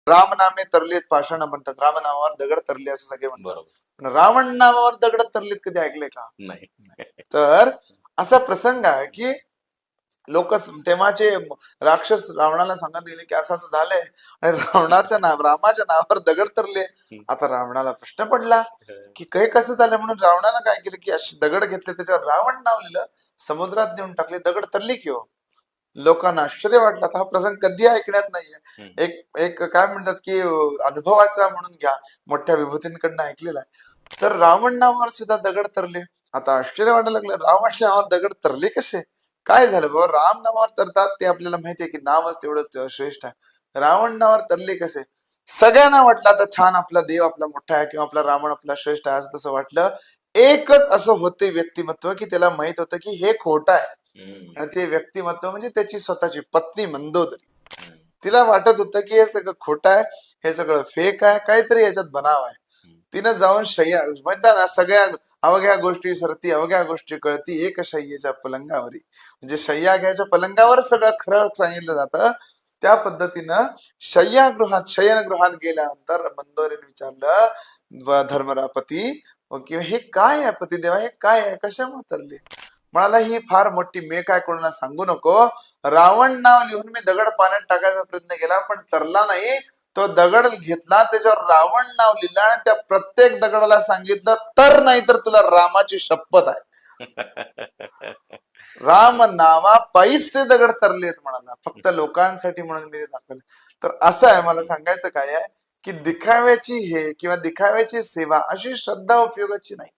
राम नामे तरलेत पाषाण म्हणतात, राम नामावर दगड तरले असं सगळे म्हणतात. बरोबर. पण रावण नामावर दगड तरलेत कधी ऐकले का? नाही. तर असा प्रसंग आहे की लोक तेव्हाचे राक्षस रावणाला सांगत गेले की असं असं झालंय आणि रामाच्या नावावर दगड तरले. आता रावणाला प्रश्न पडला की काही कसं झालं, म्हणून रावणानं काय केलं की अशी दगड घेतले, त्याच्यावर रावण नाव लिहिलं, समुद्रात नेऊन टाकले, दगड तरली की हो. लोकांना आश्चर्य वाटलं, आता हा प्रसंग कधी ऐकण्यात नाहीये. एक एक काय म्हणतात की अनुभवाचा म्हणून घ्या, मोठ्या विभूतींकडनं ऐकलेला आहे. तर रावण नावावर सुद्धा दगड तरले. आता आश्चर्य वाटायला लागलं, रावणाच्या नावावर दगड तरले कसे, काय झालं बाबा? राम नावावर तरतात ते आपल्याला माहितीये की नावच तेवढं श्रेष्ठ आहे, रावण नावावर तरले कसे? सगळ्यांना वाटलं आता छान, आपला देव आपला मोठा आहे किंवा आपला रावण आपला श्रेष्ठ आहे असं तसं वाटलं. एकच असं होते व्यक्तिमत्व की त्याला माहित होतं की हे खोटं आहे. आणि ते व्यक्तिमत्व म्हणजे त्याची स्वतःची पत्नी मंदोदरी. तिला वाटत होतं की हे सगळं खोटं आहे, हे सगळं फेक आहे, काहीतरी याच्यात बनाव आहे. तिनं जाऊन शय्या म्हणतात ना, सगळ्या अवघ्या गोष्टी सरती, अवघ्या गोष्टी कळती, एक शय्येच्या पलंगावरी. म्हणजे शय्या घ्यायच्या पलंगावर सगळं खरं सांगितलं जातं. त्या पद्धतीनं शयनगृहात गेल्यानंतर मंदोरीने विचारलं धर्मरापती कि हे काय आहे पतिदेवा, हे काय आहे, कशामुळे तरले? म्हणाला ही फार मोठी मेघ काय, कोणाला सांगू नको. रावण नाव लिहून मी दगड पाण्यात टाकायचा प्रयत्न केला पण तरला नाही. तो दगड घेतला, त्याच्यावर रावण नाव लिहिलं आणि त्या प्रत्येक दगडाला सांगितलं तर नाही तर तुला रामाची शपथ आहे. राम नावा पायीच ते दगड तरलेत म्हणाला, फक्त लोकांसाठी म्हणून मी ते दाखवले. तर असं आहे, मला सांगायचं काय आहे की दिखाव्याची हे किंवा दिखाव्याची सेवा अशी श्रद्धा उपयोगाची नाही.